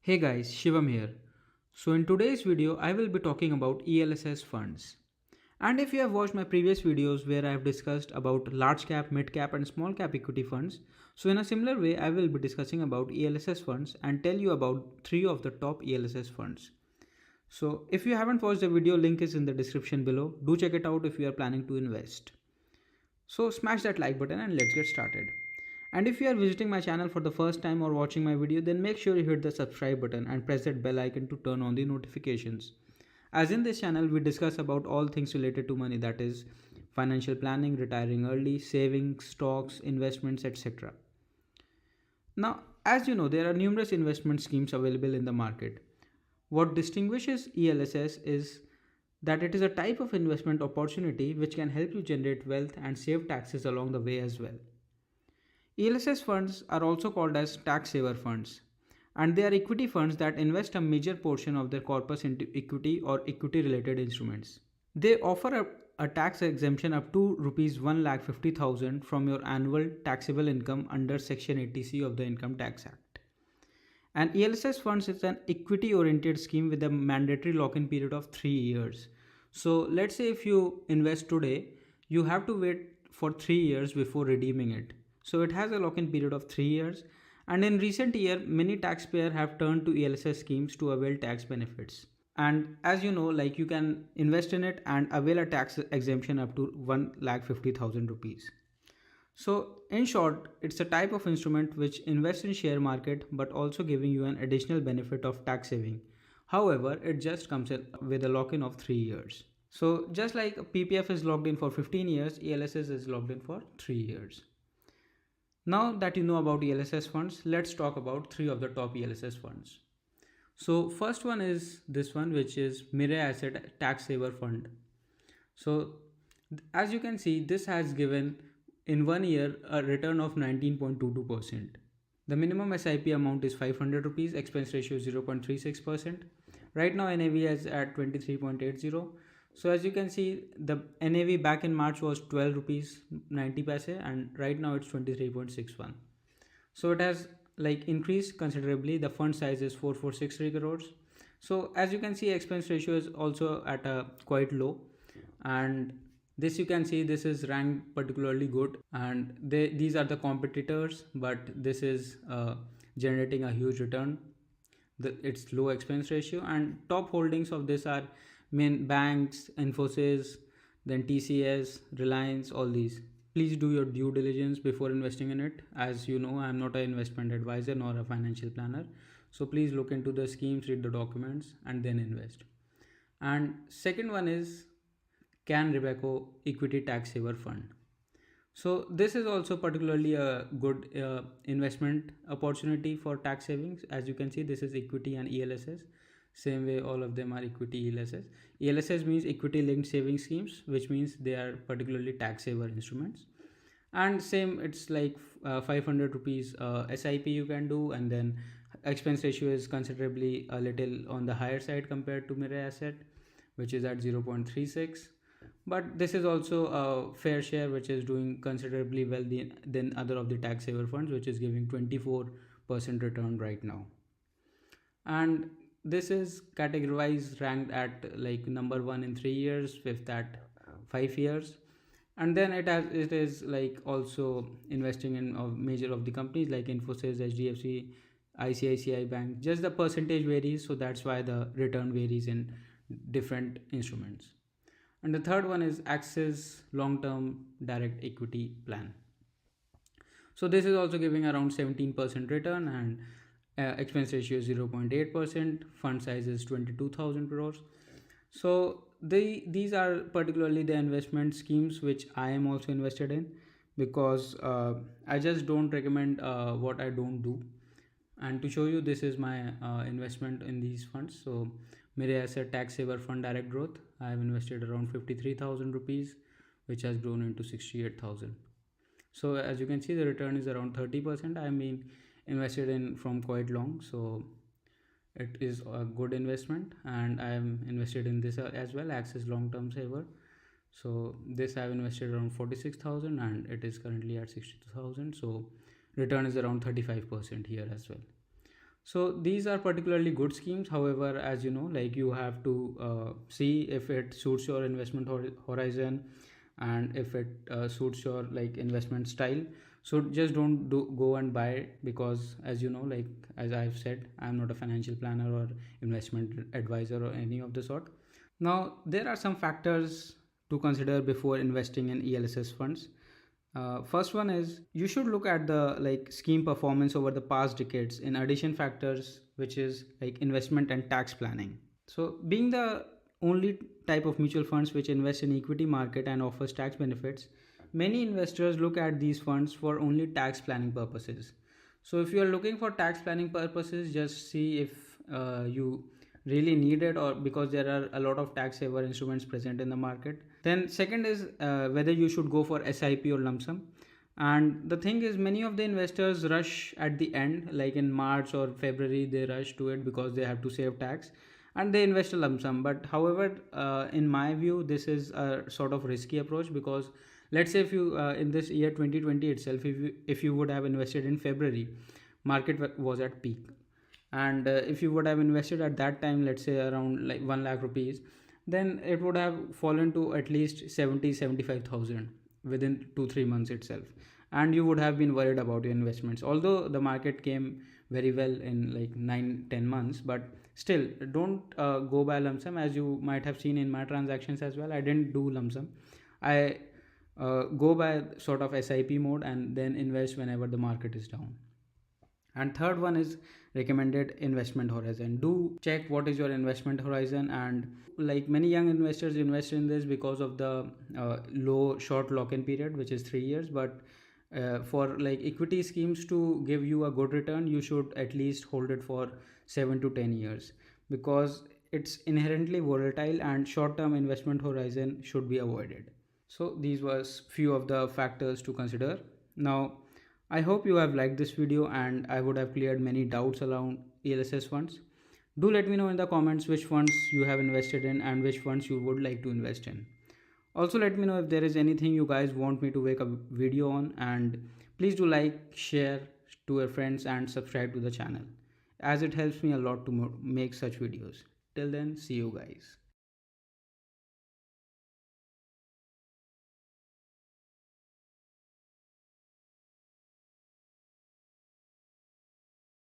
Hey guys, Shivam here. So in today's video, I will be talking about ELSS funds. And if you have watched my previous videos where I have discussed about large cap, mid cap and small cap equity funds, so in a similar way, I will be discussing about ELSS funds and tell you about 3 of the top ELSS funds. So if you haven't watched the video, link is in the description below. Do check it out if you are planning to invest. So smash that like button and let's get started. And if you are visiting my channel for the first time or watching my video, then make sure you hit the subscribe button and press that bell icon to turn on the notifications. As in this channel, we discuss about all things related to money, that is financial planning, retiring early, saving, stocks, investments, etc. Now, as you know, there are numerous investment schemes available in the market. What distinguishes ELSS is that it is a type of investment opportunity which can help you generate wealth and save taxes along the way as well. ELSS funds are also called as tax saver funds, and they are equity funds that invest a major portion of their corpus into equity or equity related instruments. They offer a tax exemption up to rupees 1,50,000 from your annual taxable income under Section 80C of the Income Tax Act. And ELSS funds is an equity oriented scheme with a mandatory lock in period of 3 years. So let's say if you invest today, you have to wait for 3 years before redeeming it. So it has a lock in period of 3 years. And in recent year, many taxpayers have turned to ELSS schemes to avail tax benefits. And as you know, like you can invest in it and avail a tax exemption up to 1,50,000 rupees. So, in short, it's a type of instrument which invests in share market but also giving you an additional benefit of tax saving. However, it just comes with a lock-in of 3 years. So, just like PPF is locked in for 15 years, ELSS is locked in for 3 years. Now that you know about ELSS funds, let's talk about 3 of the top ELSS funds. So, first one is this one, which is Mirae Asset Tax Saver Fund. So, as you can see, this has given in 1 year a return of 19.22%. The minimum SIP amount is 500 rupees, expense ratio is 0.36%. Right now NAV is at 23.80. So as you can see, the NAV back in March was 12 rupees 90 paise and right now it's 23.61. So it has like increased considerably. The fund size is 4463 crores. So as you can see, expense ratio is also at a quite low, and this you can see this is ranked particularly good, and these are the competitors, but this is generating a huge return. Its low expense ratio and top holdings of this are main banks, Infosys, then TCS, Reliance, all these. Please do your due diligence before investing in it. As you know, I am not an investment advisor nor a financial planner, so please look into the schemes, read the documents and then invest. And second one is Can Rebecco Equity Tax Saver Fund. So this is also particularly a good investment opportunity for tax savings. As you can see, this is equity and ELSS. Same way, all of them are equity ELSS. ELSS means equity linked saving schemes, which means they are particularly tax saver instruments. And same, it's like 500 rupees SIP you can do, and then expense ratio is considerably a little on the higher side compared to Mirae Asset, which is at 0.36. But this is also a fair share which is doing considerably well than other of the tax saver funds, which is giving 24% return right now. And this is categorized ranked at like number 1 in 3 years, fifth at 5 years. And then it is like also investing in a major of the companies like Infosys, HDFC, ICICI Bank. Just the percentage varies, so that's why the return varies in different instruments. And the third one is Axis Long Term Direct Equity Plan. So this is also giving around 17% return, and expense ratio is 0.8%. Fund size is 22,000 crores. So these are particularly the investment schemes which I am also invested in, because I just don't recommend what I don't do. And to show you, this is my investment in these funds. So Mirae Asset Tax Saver Fund Direct Growth, I have invested around 53,000 rupees, which has grown into 68,000. So as you can see, the return is around 30%. I mean, invested in from quite long, so it is a good investment. And I am invested in this as well, Axis Long Term Saver. So this I have invested around 46,000 and it is currently at 62,000. So return is around 35% here as well. So these are particularly good schemes. However, as you know, like you have to see if it suits your investment horizon, and if it suits your like investment style. So just don't go and buy it, because as you know, like as I've said, I'm not a financial planner or investment advisor or any of the sort. Now there are some factors to consider before investing in ELSS funds. First one is you should look at the like scheme performance over the past decades, in addition factors which is like investment and tax planning. So being the only type of mutual funds which invest in equity market and offers tax benefits, many investors look at these funds for only tax planning purposes. So if you are looking for tax planning purposes, just see if you really need it, or because there are a lot of tax saver instruments present in the market. Then second is whether you should go for SIP or lump sum. And the thing is, many of the investors rush at the end, like in March or February, they rush to it because they have to save tax, and they invest a lump sum. But however, in my view, this is a sort of risky approach, because let's say if you in this year 2020 itself, if you would have invested in February, market was at peak, and if you would have invested at that time, let's say around like 1 lakh rupees, then it would have fallen to at least 70-75,000 within 2-3 months itself, and you would have been worried about your investments, although the market came very well in like 9-10 months. But still, don't go by lump sum. As you might have seen in my transactions as well, I didn't do lump sum. I go by sort of SIP mode and then invest whenever the market is down. And third one is recommended investment horizon. Do check what is your investment horizon, and like many young investors invest in this because of the low short lock-in period, which is 3 years. But for like equity schemes to give you a good return, you should at least hold it for 7 to 10 years, because it's inherently volatile and short-term investment horizon should be avoided. So these was few of the factors to consider. Now I hope you have liked this video, and I would have cleared many doubts around ELSS funds. Do let me know in the comments which funds you have invested in and which funds you would like to invest in. Also let me know if there is anything you guys want me to make a video on, and please do like, share to your friends and subscribe to the channel, as it helps me a lot to make such videos. Till then, see you guys.